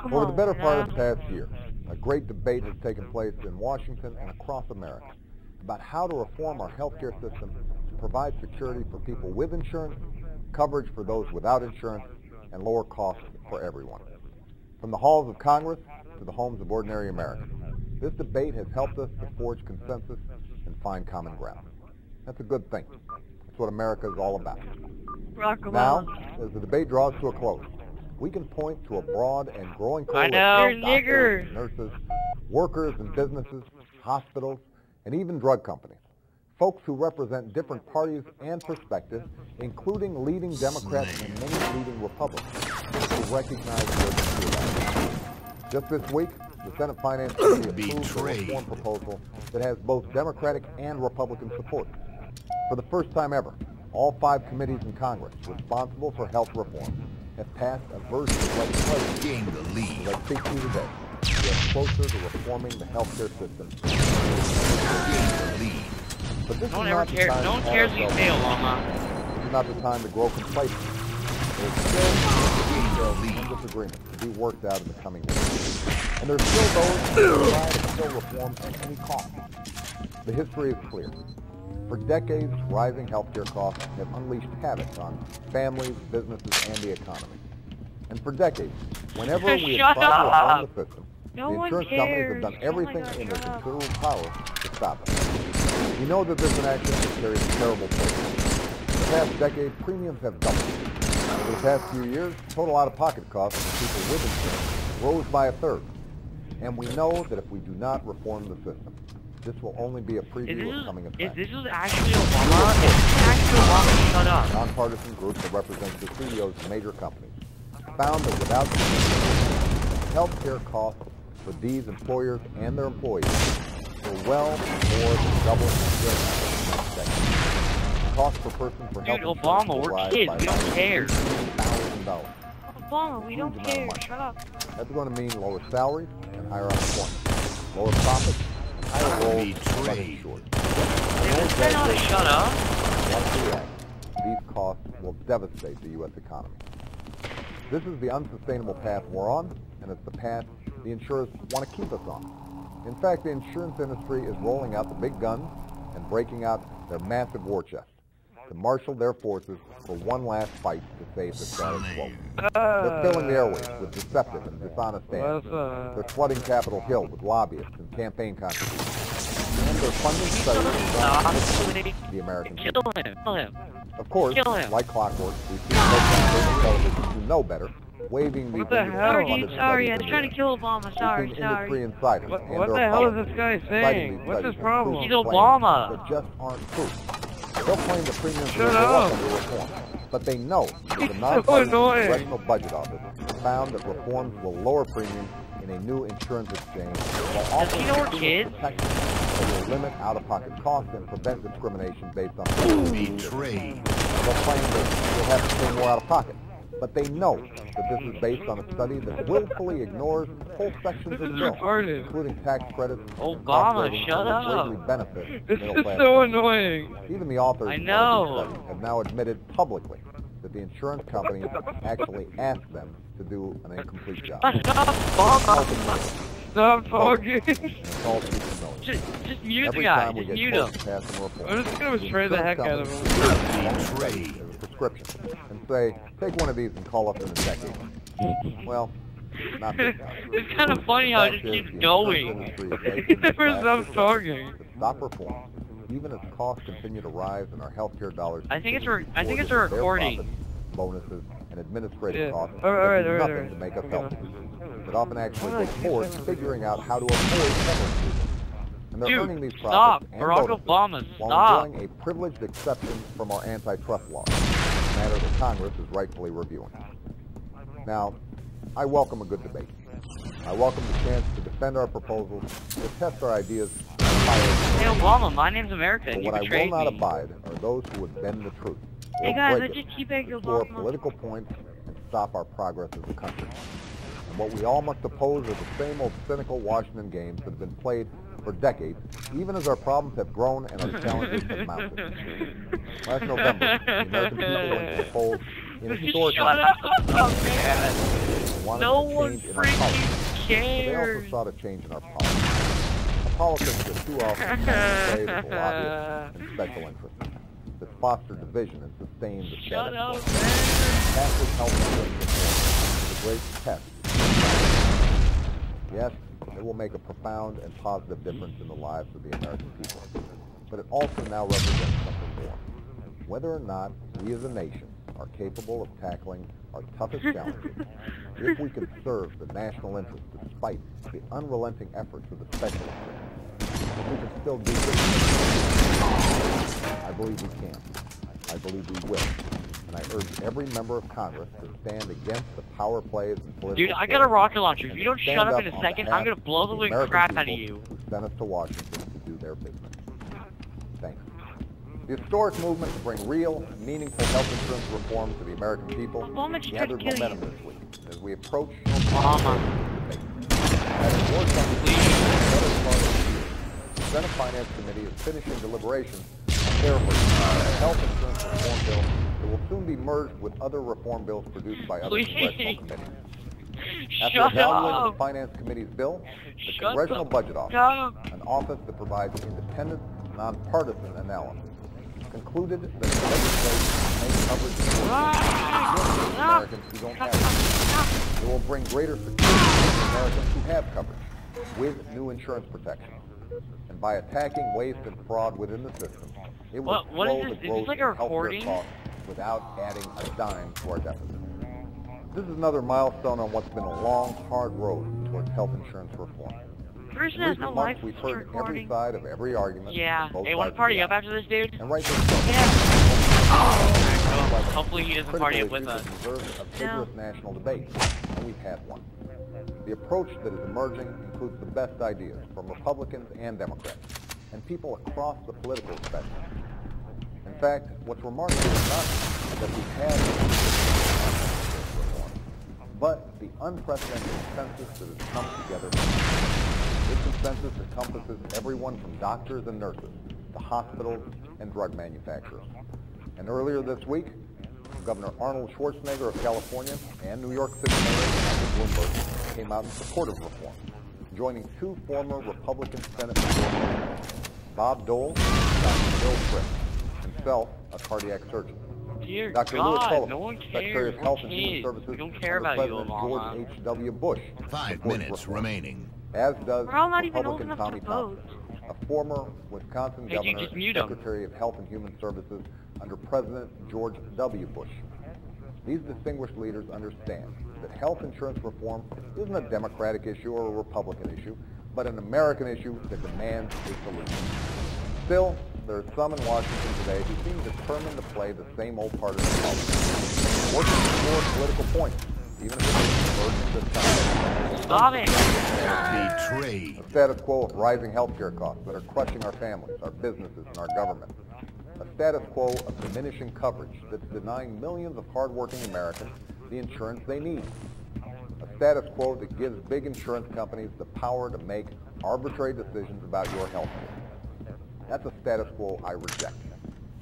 come Over on. the better part of the past year, a great debate has taken place in Washington and across America about how to reform our healthcare system to provide security for people with insurance, coverage for those without insurance, and lower costs for everyone. From the halls of Congress to the homes of ordinary Americans, this debate has helped us to forge consensus and find common ground. That's a good thing. That's what America is all about. Now, as the debate draws to a close, we can point to a broad and growing coalition of doctors, nurses, workers and businesses, hospitals, and even drug companies. Folks who represent different parties and perspectives, including leading Democrats and many leading Republicans, who recognize the urgency of action. Just this week, the Senate Finance Committee approved a reform proposal that has both Democratic and Republican support. For the first time ever, all 5 committees in Congress responsible for health reform have passed a version of legislation. Gain the lead. As I speak to you today, we are closer to reforming the healthcare system. Gain the lead. But this No one is ever not the cares. time No one to cares pat if you ourselves fail, on the Mama. back. This is not the time to grow complacent. There's still details and disagreements to be worked out in the coming weeks. And there's still those who try to kill reform at any cost. The history is clear. For decades, rising healthcare costs have unleashed havoc on families, businesses, and the economy. And for decades, whenever we have tried to reform the system, the insurance companies have done everything in their considerable power to stop it. We know that this inaction has carried a terrible toll. In the past decade, premiums have doubled. Over the past few years, total out-of-pocket costs for people with insurance rose by 1/3. And we know that if we do not reform the system, this will only be a preview of coming attacks. If this was actually Obama, if this was actually Obama, shut up. A nonpartisan group that represents the CEOs of major companies found that without healthcare costs for these employers and their employees were well more than double the next decade. Cost per person for health insurance Obama, will we're rise kids, by we don't care. $1,000. Obama, we don't care. Shut up. That's going to mean lower salaries and higher unemployment, lower profits, and higher rolls of uninsured. Is that not a shut up? Once we act, these costs will devastate the U.S. economy. This is the unsustainable path we're on, and it's the path the insurers want to keep us on. In fact, the insurance industry is rolling out the big guns and breaking out their massive war chest to marshal their forces for one last fight to save the status quo. They're filling the airwaves with deceptive and dishonest ads. They're flooding Capitol Hill with lobbyists and campaign contributions. And they're funding studies designed to the American people. Kill him. Of course, like clockwork, we see folks on television who know better, waving these Sorry, I was trying to kill Obama. Sorry. industry insiders What and the their hell is opponents, this guy citing saying? these What's studies his problem? and He's proving Obama. claims that just aren't true. They'll claim the premiums will Shut go up. up under reform, but they know that the so nonpartisan annoying. Congressional Budget Office found that reforms will lower premiums in a new insurance exchange while Does he know we're offering kids? protection that will limit out-of-pocket costs and prevent discrimination based on Betrayed. They'll claim that you'll have to pay more out-of-pocket, but they know that this is based on a study that willfully ignores whole sections of the bill, retarded. including tax credits, Obama, cost savings shut that will up. greatly benefit This is middle-class so families. annoying. Even the authors I of know. these studies have now admitted publicly that the insurance companies actually asked them to do an incomplete job. Stop, Obama. Ultimately, Stop talking. and it's all too familiar. Just mute the Every guy. time we Just get mute close him. to passing a reform, I'm just gonna betray the heck out of him. Betrayed. As a prescription, and say, take one of these and call up in a decade. Well, not this time. It's kind of funny how it just The fact keeps is, the going. insurance industry is He making never this stops last talking. to stop reform, even as costs continue to rise and our healthcare dollars. I think it's continue to I think it's a pour into their recording. profits, bonuses, and administrative Yeah. costs Alright, that do alright, nothing to make us alright. healthy. That often actually Alright, goes towards figuring out how to avoid health treatment. And they're earning Dude, these stop. profits and Barack bonuses Obama, while stop. enjoying a privileged exception from our antitrust laws, a matter that Congress is rightfully reviewing. Now, I welcome a good debate. I welcome the chance to defend our proposals, to test our ideas. Hey Obama, my name's America, But and you what I will betrayed not me. abide are those who would bend the truth. Hey or guys, break I it, just keep begging score Obama. political points and stop our progress as a country. And what we all must oppose are the same old cynical Washington games that have been played for decades, even as our problems have grown and our challenges have mounted. Last November, the American people went to the polls in a historic Shut up, man. wanted No a one change in our politics. freaking But they also cares. sought a change in our politics. A politics that too often plays with lobbyists and special interests, that foster division and sustain the Shut status up, quo. man. Catholic health insurance reform is a great test. Yes, it will make a profound and positive difference in the lives of the American people. But it also now represents something more. Whether or not we as a nation are capable of tackling our toughest challenges, if we can serve the national interest despite the unrelenting efforts of the special interests, if we can still do this, I believe we can. I believe we will. And I urge every member of Congress to stand against the power plays and political... Dude, I got a rocket launcher. If and you don't stand shut up in a on second, behalf I'm gonna blow the of living American crap out of people you. who sent us to Washington to do their business. Thanks. The historic movement to bring real, meaningful health insurance reform to the American people Obama just tried to gathered kill momentum you. this week as we approach Obama. Having more time to better part of the year, the Senate Finance Committee is finishing deliberations on their version of a health insurance reform bill that will soon be merged with other reform bills produced by other Please. congressional committees. After Shut evaluating the up. Finance Committee's bill, the Shut Congressional the Budget Office, up. an office that provides independent, nonpartisan analysis, concluded that the legislation makes coverage for Americans who don't have it. It will bring greater security to Americans who have coverage with new insurance protection. And by attacking waste and fraud within the system, it will What is slow this? the Is growth this like in a healthcare recording? costs without adding a dime to our deficit. This is another milestone on what's been a long, hard road towards health insurance reform. The person In has recent no months, life we've heard every recording. side of every argument. Yeah. from both Hey, sides wanna of party the up aisle. after this, dude? And rightly so. Yeah. Like Hopefully he doesn't party up with critical us. issues that deserve a vigorous national debate, and we've had one. The approach that is emerging includes the best ideas from Republicans and Democrats, and people across the political spectrum. In fact, what's remarkable is not that we've had reform, but the unprecedented consensus that has come together. This consensus encompasses everyone from doctors and nurses to hospitals and drug manufacturers. And earlier this week, Governor Arnold Schwarzenegger of California and New York City Mayor Michael Bloomberg came out in support of reform, joining two former Republican Senate majority, Bob Dole and Dr. Bill Frist, himself a cardiac surgeon. Dear Dr. Lewis God, Sullivan, no one Secretary cares. of Health Who and Human cares? Services We don't care under about you, President Obama. George H.W. Bush. 5 supports minutes reform, remaining. as does We're all not even old Republican enough Tommy to Thompson, vote. a former Wisconsin Hey, dude, governor just and mute 'em. Secretary of Health and Human Services under President George W. Bush. These distinguished leaders understand that health insurance reform isn't a Democratic issue or a Republican issue, but an American issue that demands a solution. Still, there are some in Washington today who seem determined to play the same old partisan politics, working toward political points, even if it is diverging to time. Stop it. Betrayed. A status quo of rising healthcare costs that are crushing our families, our businesses, and our government. A status quo of diminishing coverage that's denying millions of hardworking Americans the insurance they need. A status quo that gives big insurance companies the power to make arbitrary decisions about your health care. That's a status quo I reject.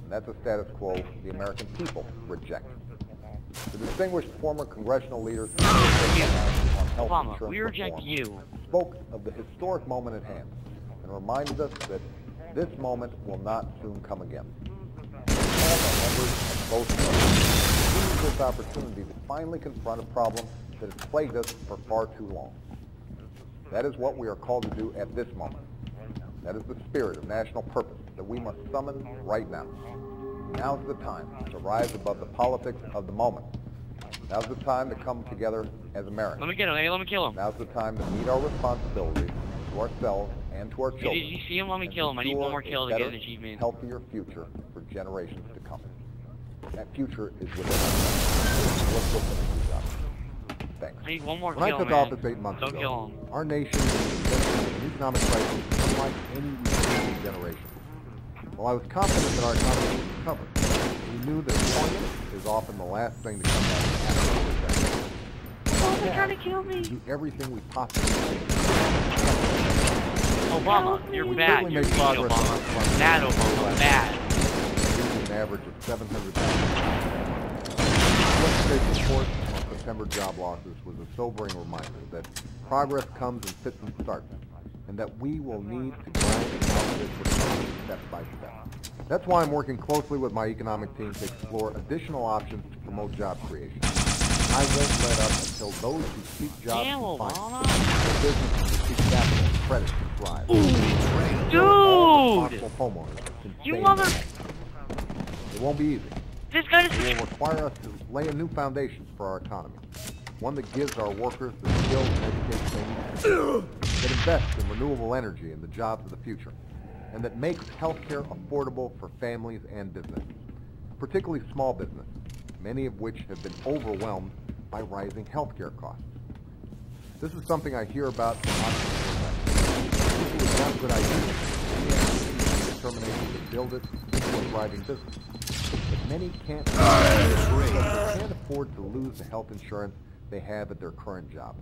And that's a status quo the American people reject. The distinguished former congressional leaders on health Obama, insurance we reject reform you. spoke of the historic moment at hand and reminded us that this moment will not soon come again. All the members of both parties use this opportunity to finally confront a problem that has plagued us for far too long. That is what we are called to do at this moment. That is the spirit of national purpose that we must summon right now. Now's the time to rise above the politics of the moment. Now's the time to come together as Americans. Let me get him. Hey, let me kill him. Now's the time to meet our responsibilities to ourselves and to our Hey, children. did you see him? Let me and kill him. I need one more secure kill a to get an better, achievement. healthier future for generations to come. That future is within us. Let's look at it, Josh. Thanks. I need one more When I kill, took man. office 8 months Don't ago, kill him. our nation was facing an economic crisis unlike any recent generation. While I was confident that our economy would recover, we knew that employment is often the last thing to come back after a recession. Oh, they're trying to kill me. Do everything we possibly can. Obama, you're We bad. certainly You're made mean, progress on Obama. our front. Bad, Obama. Bad. Using an average of 700,000. Yesterday's report on the September job losses was a sobering reminder that progress comes in fits and starts, and that we will need to grind out this recovery step by step. That's why I'm working closely with my economic team to explore additional options to promote job creation. I won't let up until those who seek jobs Damn, can find Obama. them. The businesses who seek capital and credit can thrive. Dude! Responsible homeowners can You stay mother... in business. It won't be easy. This guy It is... will require us to lay a new foundation for our economy, one that gives our workers the skills and education they need, that invests in renewable energy and the jobs of the future, and that makes healthcare affordable for families and businesses, particularly small businesses, many of which have been overwhelmed by rising healthcare costs. This is something I hear about from entrepreneurs. People who have good ideas and the determination to build it into a thriving business. But many can't afford to lose the health insurance they have at their current job.